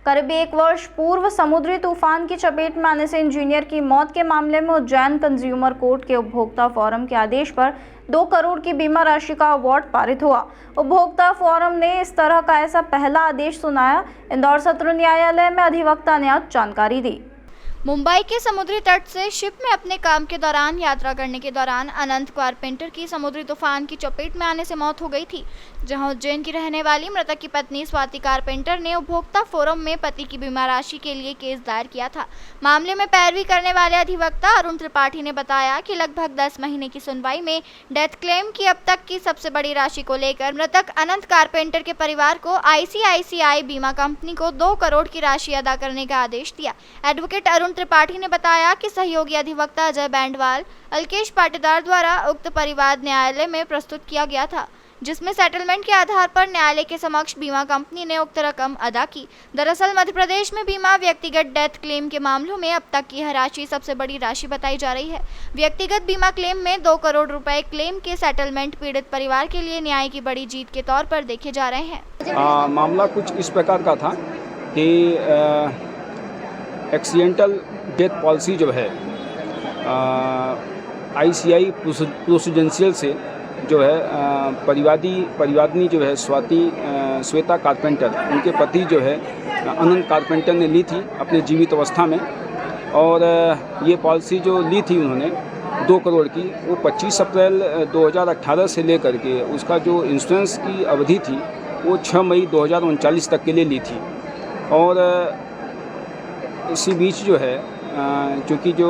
करीब 1 वर्ष पूर्व समुद्री तूफान की चपेट में आने से इंजीनियर की मौत के मामले में उज्जैन कंज्यूमर कोर्ट के उपभोक्ता फोरम के आदेश पर 2 करोड़ की बीमा राशि का अवार्ड पारित हुआ। उपभोक्ता फोरम ने इस तरह का ऐसा पहला आदेश सुनाया। इंदौर सत्र न्यायालय में अधिवक्ता ने आज जानकारी दी। मुंबई के समुद्री तट से शिप में अपने काम के दौरान यात्रा करने के दौरान अनंत कारपेंटर की समुद्री तूफान की चपेट में आने से मौत हो गई थी, जहां उज्जैन की रहने वाली मृतक की पत्नी स्वाति कारपेंटर ने उपभोक्ता फोरम में पति की बीमा राशि के लिए केस दायर किया था। मामले में पैरवी करने वाले अधिवक्ता अरुण त्रिपाठी ने बताया कि लगभग 10 महीने की सुनवाई में डेथ क्लेम की अब तक की सबसे बड़ी राशि को लेकर मृतक अनंत कारपेंटर के परिवार को ICICI बीमा कंपनी को 2 करोड़ की राशि अदा करने का आदेश दिया। एडवोकेट अरुण त्रिपाठी ने बताया कि सहयोगी अधिवक्ता अजय बैंडवाल, अल्केश पाटीदार द्वारा उक्त परिवाद न्यायालय में प्रस्तुत किया गया था, जिसमें सेटलमेंट के आधार पर न्यायालय के समक्ष बीमा कंपनी ने उक्त रकम अदा की। दरअसल मध्य प्रदेश में बीमा व्यक्तिगत डेथ क्लेम के मामलों में अब तक की यह राशि सबसे बड़ी राशि बताई जा रही है। व्यक्तिगत बीमा क्लेम में 2 करोड़ रुपए क्लेम के सेटलमेंट पीड़ित परिवार के लिए न्याय की बड़ी जीत के तौर पर देखे जा रहे हैं। मामला कुछ इस प्रकार का था कि एक्सीडेंटल डेथ पॉलिसी जो है ICI प्रूडेंशियल से जो है परिवादिनी जो है श्वेता कारपेंटर, उनके पति जो है अनंत कारपेंटर ने ली थी अपने जीवित अवस्था में। और ये पॉलिसी जो ली थी उन्होंने 2 करोड़ की, वो 25 अप्रैल 2018 से लेकर के उसका जो इंश्योरेंस की अवधि थी वो 6 मई 2039 तक के लिए ली थी। और इसी बीच जो है चूँकि जो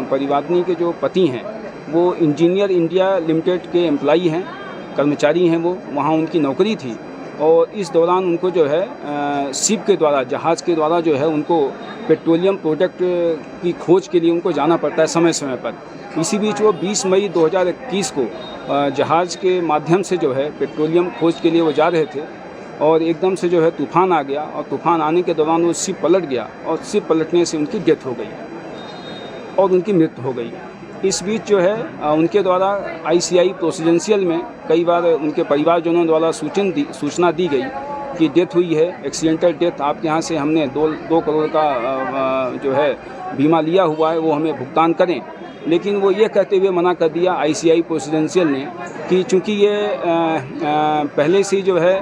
परिवादिनी के जो पति हैं वो इंजीनियर इंडिया लिमिटेड के एम्प्लॉई हैं, कर्मचारी हैं, वो वहाँ उनकी नौकरी थी। और इस दौरान उनको जो है शिप के द्वारा, जहाज़ के द्वारा जो है उनको पेट्रोलियम प्रोडक्ट की खोज के लिए उनको जाना पड़ता है समय समय पर। इसी बीच वो 20 मई 2021 को जहाज़ के माध्यम से जो है पेट्रोलियम खोज के लिए वो जा रहे थे और एकदम से जो है तूफ़ान आ गया और तूफ़ान आने के दौरान वो शिप पलट गया और शिप पलटने से उनकी डेथ हो गई और उनकी मृत्यु हो गई। इस बीच जो है उनके द्वारा ICI प्रूडेंशियल में कई बार उनके परिवारजनों द्वारा सूचना दी गई कि डेथ हुई है, एक्सीडेंटल डेथ, आपके यहाँ से हमने 2 करोड़ का जो है बीमा लिया हुआ है, वो हमें भुगतान करें। लेकिन वो ये कहते हुए मना कर दिया ICI प्रूडेंशियल ने कि चूँकि ये पहले से जो है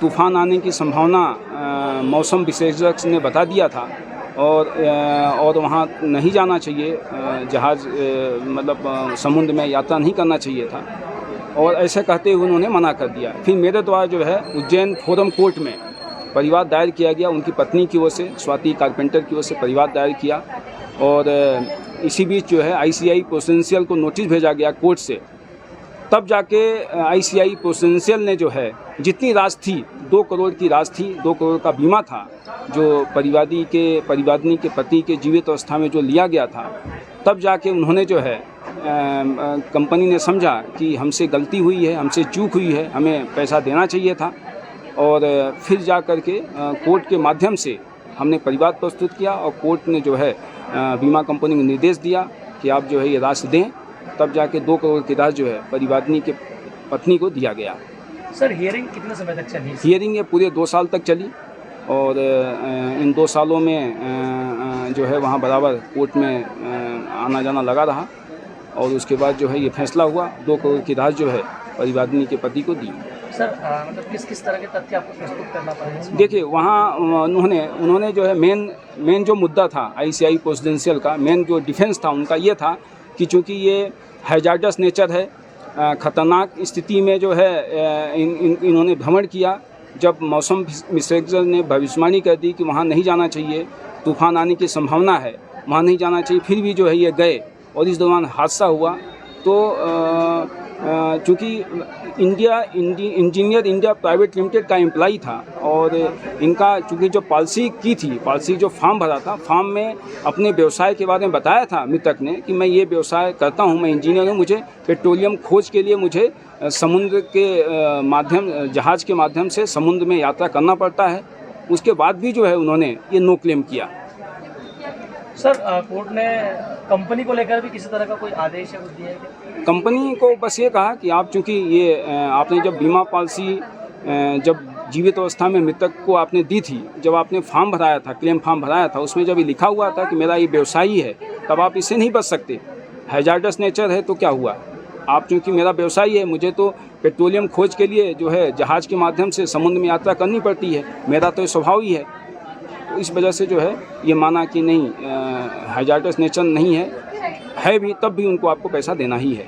तूफ़ान आने की संभावना मौसम विशेषज्ञ ने बता दिया था और वहाँ नहीं जाना चाहिए, जहाज़ मतलब समुद्र में यात्रा नहीं करना चाहिए था, और ऐसे कहते हुए उन्होंने मना कर दिया। फिर मेरे द्वारा जो है उज्जैन फोरम कोर्ट में परिवाद दायर किया गया, उनकी पत्नी की ओर से, स्वाति कारपेंटर की ओर से परिवाद दायर किया। और इसी बीच जो है ICI प्रूडेंशियल को नोटिस भेजा गया कोर्ट से। तब जाके ICI प्रूडेंशियल ने जो है जितनी राशि थी, 2 करोड़ की राशि थी, 2 करोड़ का बीमा था जो परिवादिनी के पति के जीवित अवस्था में जो लिया गया था, तब जाके उन्होंने जो है कंपनी ने समझा कि हमसे गलती हुई है, हमसे चूक हुई है, हमें पैसा देना चाहिए था। और फिर जा कर के कोर्ट के माध्यम से हमने परिवाद प्रस्तुत किया और कोर्ट ने जो है बीमा कंपनी को निर्देश दिया कि आप जो है ये राशि दें। तब जाके 2 करोड़ की राशि जो है परिवादिनी के पत्नी को दिया गया। सर हियरिंग कितने समय तक चली? हियरिंग ये पूरे 2 साल तक चली और इन 2 सालों में जो है वहाँ बराबर कोर्ट में आना जाना लगा रहा और उसके बाद जो है ये फैसला हुआ, 2 करोड़ की राशि जो है परिवादिनी के पति को दी। सर मतलब किस तरह के तथ्य आपको प्रस्तुत करना पड़ेगा? देखिए वहाँ उन्होंने जो है मेन जो मुद्दा था ICI प्रूडेंशियल का, मेन जो डिफेंस था उनका ये था कि चूँकि ये हैजार्डस नेचर है, ख़तरनाक स्थिति में जो है इन्होंने भ्रमण किया। जब मौसम विशेषज्ञ ने भविष्यवाणी कर दी कि वहाँ नहीं जाना चाहिए, तूफ़ान आने की संभावना है, वहाँ नहीं जाना चाहिए, फिर भी जो है ये गए और इस दौरान हादसा हुआ। तो चूँकि इंजीनियर इंडिया प्राइवेट लिमिटेड का एम्प्लॉई था और इनका चूँकि जो पॉलिसी जो फॉर्म भरा था, फॉर्म में अपने व्यवसाय के बारे में बताया था मृतक ने कि मैं ये व्यवसाय करता हूँ, मैं इंजीनियर हूँ, मुझे पेट्रोलियम खोज के लिए मुझे समुद्र के माध्यम, जहाज़ के माध्यम से समुद्र में यात्रा करना पड़ता है। उसके बाद भी जो है उन्होंने ये नो क्लेम किया। सर कोर्ट ने कंपनी को लेकर भी किसी तरह का कोई आदेश है कुछ दिया है? कंपनी को बस ये कहा कि आप चूँकि ये आपने जब बीमा पॉलिसी जब जीवित अवस्था में मृतक को आपने दी थी, जब आपने फॉर्म भराया था, क्लेम फॉर्म भराया था, उसमें जब ये लिखा हुआ था कि मेरा ये व्यवसाय ही है, तब आप इससे नहीं बच सकते। हैजार्डस नेचर है तो क्या हुआ, आप चूँकि मेरा व्यवसाय है, मुझे तो पेट्रोलियम खोज के लिए जो है जहाज़ के माध्यम से समुद्र में यात्रा करनी पड़ती है, मेरा तो स्वभाव ही है। तो इस वजह से जो है ये माना कि नहीं हैजार्डस नेचर नहीं है भी, तब भी उनको आपको पैसा देना ही है।